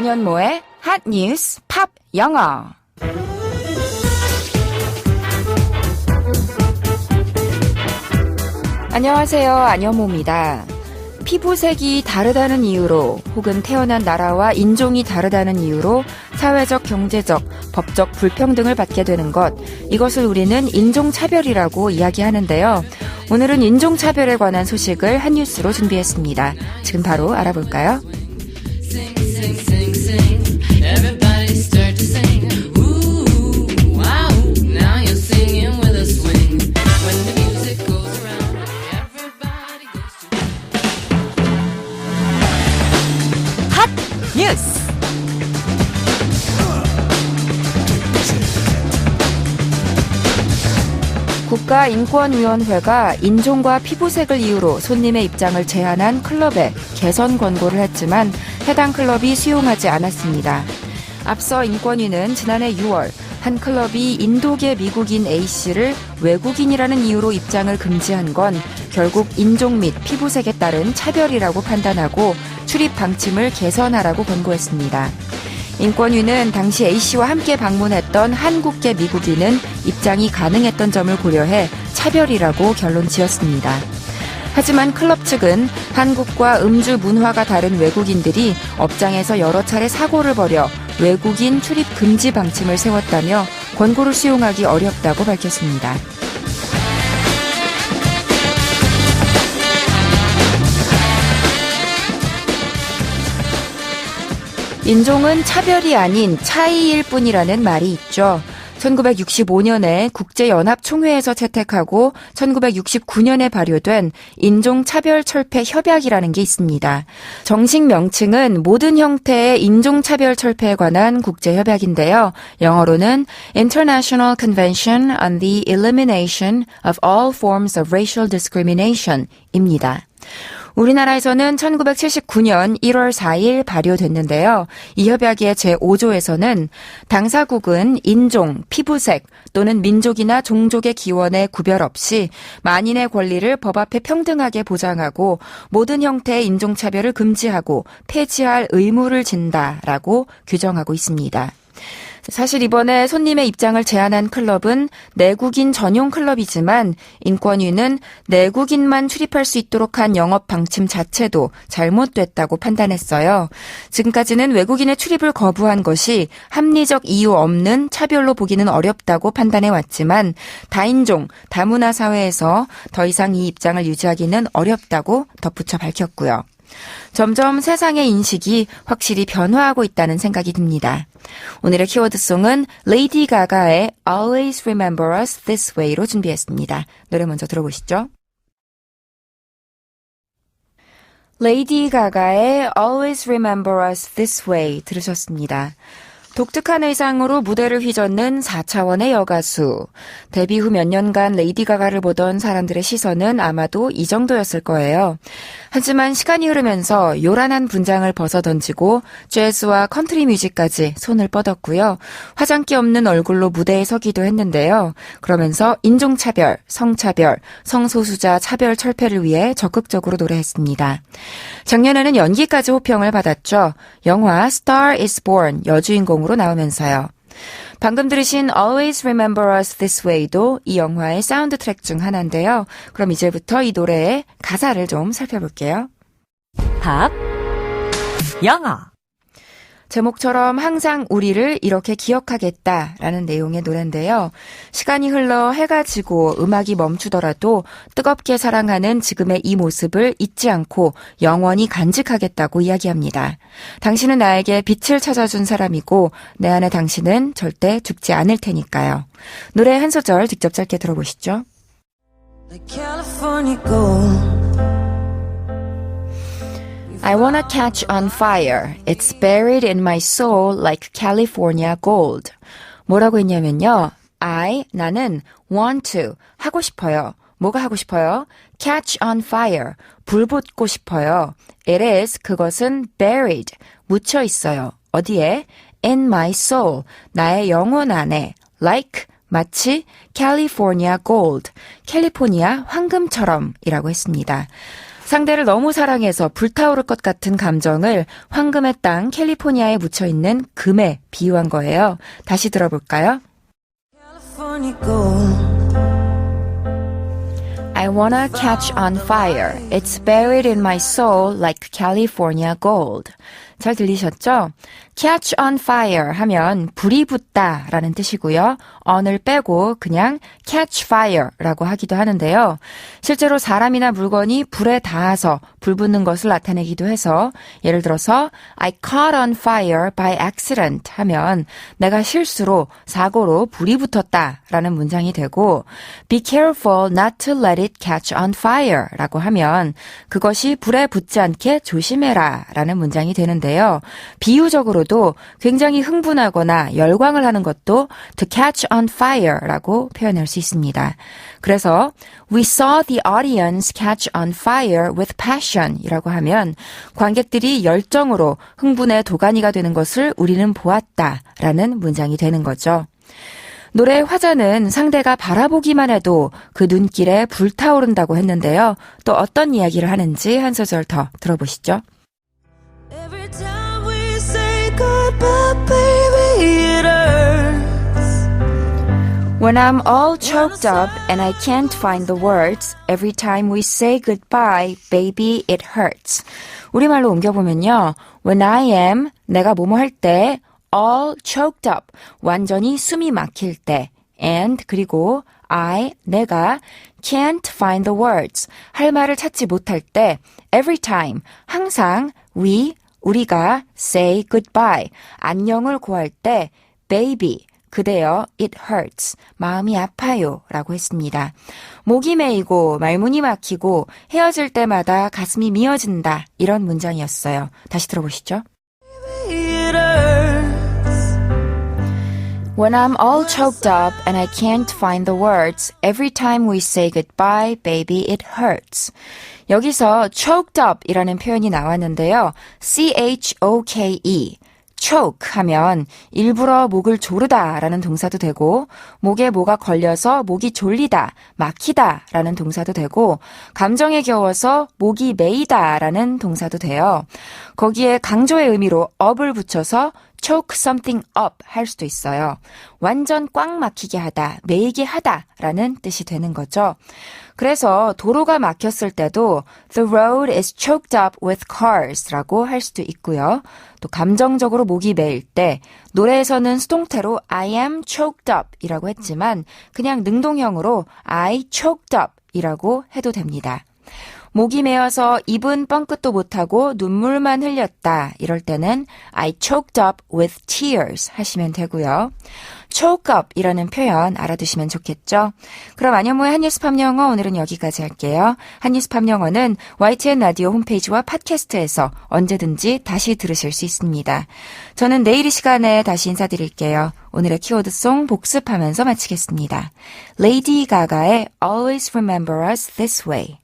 안현모의 핫 뉴스 팝 영어. 안녕하세요. 안현모입니다. 피부색이 다르다는 이유로 혹은 태어난 나라와 인종이 다르다는 이유로 사회적, 경제적, 법적 불평등을 받게 되는 것, 이것을 우리는 인종차별이라고 이야기하는데요. 오늘은 인종차별에 관한 소식을 한 뉴스로 준비했습니다. 지금 바로 알아볼까요? 뉴스. 국가인권위원회가 인종과 피부색을 이유로 손님의 입장을 제한한 클럽에 개선 권고를 했지만 해당 클럽이 수용하지 않았습니다. 앞서 인권위는 지난해 6월 한 클럽이 인도계 미국인 A씨를 외국인이라는 이유로 입장을 금지한 건 결국 인종 및 피부색에 따른 차별이라고 판단하고 출입 방침을 개선하라고 권고했습니다. 인권위는 당시 A씨와 함께 방문했던 한국계 미국인은 입장이 가능했던 점을 고려해 차별이라고 결론 지었습니다. 하지만 클럽 측은 한국과 음주 문화가 다른 외국인들이 업장에서 여러 차례 사고를 벌여 외국인 출입 금지 방침을 세웠다며 권고를 수용하기 어렵다고 밝혔습니다. 인종은 차별이 아닌 차이일 뿐이라는 말이 있죠. 1965년에 국제연합총회에서 채택하고 1969년에 발효된 인종차별철폐협약이라는 게 있습니다. 정식 명칭은 모든 형태의 인종차별철폐에 관한 국제협약인데요. 영어로는 International Convention on the Elimination of All Forms of Racial Discrimination입니다. 우리나라에서는 1979년 1월 4일 발효됐는데요. 이 협약의 제5조에서는 당사국은 인종, 피부색 또는 민족이나 종족의 기원에 구별 없이 만인의 권리를 법 앞에 평등하게 보장하고 모든 형태의 인종차별을 금지하고 폐지할 의무를 진다라고 규정하고 있습니다. 사실 이번에 손님의 입장을 제한한 클럽은 내국인 전용 클럽이지만 인권위는 내국인만 출입할 수 있도록 한 영업 방침 자체도 잘못됐다고 판단했어요. 지금까지는 외국인의 출입을 거부한 것이 합리적 이유 없는 차별로 보기는 어렵다고 판단해왔지만 다인종, 다문화 사회에서 더 이상 이 입장을 유지하기는 어렵다고 덧붙여 밝혔고요. 점점 세상의 인식이 확실히 변화하고 있다는 생각이 듭니다. 오늘의 키워드송은 레이디 가가의 Always Remember Us This Way로 준비했습니다. 노래 먼저 들어보시죠. 레이디 가가의 Always Remember Us This Way 들으셨습니다. 독특한 의상으로 무대를 휘젓는 4차원의 여가수. 데뷔 후 몇 년간 레이디 가가를 보던 사람들의 시선은 아마도 이 정도였을 거예요. 하지만 시간이 흐르면서 요란한 분장을 벗어던지고 재즈와 컨트리 뮤직까지 손을 뻗었고요. 화장기 없는 얼굴로 무대에 서기도 했는데요. 그러면서 인종차별, 성차별, 성소수자 차별 철폐를 위해 적극적으로 노래했습니다. 작년에는 연기까지 호평을 받았죠. 영화 Star is Born 여주인공으로 나오면서요. 방금 들으신 Always Remember Us This Way도 이 영화의 사운드 트랙 중 하나인데요. 그럼 이제부터 이 노래의 가사를 좀 살펴볼게요. 팝 영어. 제목처럼 항상 우리를 이렇게 기억하겠다라는 내용의 노래인데요. 시간이 흘러 해가 지고 음악이 멈추더라도 뜨겁게 사랑하는 지금의 이 모습을 잊지 않고 영원히 간직하겠다고 이야기합니다. 당신은 나에게 빛을 찾아준 사람이고 내 안에 당신은 절대 죽지 않을 테니까요. 노래 한 소절 직접 짧게 들어보시죠. Like California gold. I wanna catch on fire. It's buried in my soul like California gold. 뭐라고 했냐면요. 나는 want to, 하고 싶어요. 뭐가 하고 싶어요? catch on fire, 불 붙고 싶어요. It is, 그것은 buried, 묻혀 있어요. 어디에? in my soul, 나의 영혼 안에. like, 마치 California gold, 캘리포니아 황금처럼 이라고 했습니다. 상대를 너무 사랑해서 불타오를 것 같은 감정을 황금의 땅 캘리포니아에 묻혀있는 금에 비유한 거예요. 다시 들어볼까요? California gold. I wanna catch on fire. It's buried in my soul like California gold. 잘 들리셨죠? catch on fire 하면 불이 붙다 라는 뜻이고요. on을 빼고 그냥 catch fire라고 하기도 하는데요. 실제로 사람이나 물건이 불에 닿아서 불 붙는 것을 나타내기도 해서 예를 들어서 I caught on fire by accident 하면 내가 실수로 사고로 불이 붙었다 라는 문장이 되고 be careful not to let it catch on fire 라고 하면 그것이 불에 붙지 않게 조심해라 라는 문장이 되는데요. 비유적으로도 굉장히 흥분하거나 열광을 하는 것도 to catch on fire 라고 표현할 수 있습니다. 그래서 we saw the audience catch on fire with passion 이라고 하면 관객들이 열정으로 흥분의 도가니가 되는 것을 우리는 보았다 라는 문장이 되는 거죠. 노래 화자는 상대가 바라보기만 해도 그 눈길에 불타오른다고 했는데요. 또 어떤 이야기를 하는지 한 소절 더 들어보시죠. Every time we say goodbye, baby, it hurts. When I'm all choked up and I can't find the words, every time we say goodbye, baby, it hurts. 우리말로 옮겨보면요. When I am, 내가 뭐뭐 할 때, all choked up, 완전히 숨이 막힐 때, and 그리고 I, 내가 can't find the words, 할 말을 찾지 못할 때, every time, 항상 we, 우리가 say goodbye, 안녕을 고할 때, baby, 그대여, it hurts, 마음이 아파요 라고 했습니다. 목이 메이고 말문이 막히고 헤어질 때마다 가슴이 미어진다 이런 문장이었어요. 다시 들어보시죠. It hurts. When I'm all choked up and I can't find the words, every time we say goodbye, baby, it hurts. 여기서 choked up 이라는 표현이 나왔는데요. choke, choke 하면 일부러 목을 조르다 라는 동사도 되고 목에 뭐가 걸려서 목이 졸리다, 막히다 라는 동사도 되고 감정에 겨워서 목이 메이다 라는 동사도 돼요. 거기에 강조의 의미로 up을 붙여서 choke something up 할 수도 있어요. 완전 꽉 막히게 하다, 메이게 하다 라는 뜻이 되는 거죠. 그래서 도로가 막혔을 때도 The road is choked up with cars 라고 할 수도 있고요. 또 감정적으로 목이 메일 때 노래에서는 수동태로 I am choked up 이라고 했지만 그냥 능동형으로 I choked up 이라고 해도 됩니다. 목이 메어서 입은 뻥끗도 못하고 눈물만 흘렸다. 이럴 때는 I choked up with tears 하시면 되고요. choke up 이라는 표현 알아두시면 좋겠죠. 그럼 안현모의 한뉴스 팝영어 오늘은 여기까지 할게요. 한뉴스 팝영어는 YTN 라디오 홈페이지와 팟캐스트에서 언제든지 다시 들으실 수 있습니다. 저는 내일 이 시간에 다시 인사드릴게요. 오늘의 키워드송 복습하면서 마치겠습니다. 레이디 가가의 Always Remember Us This Way.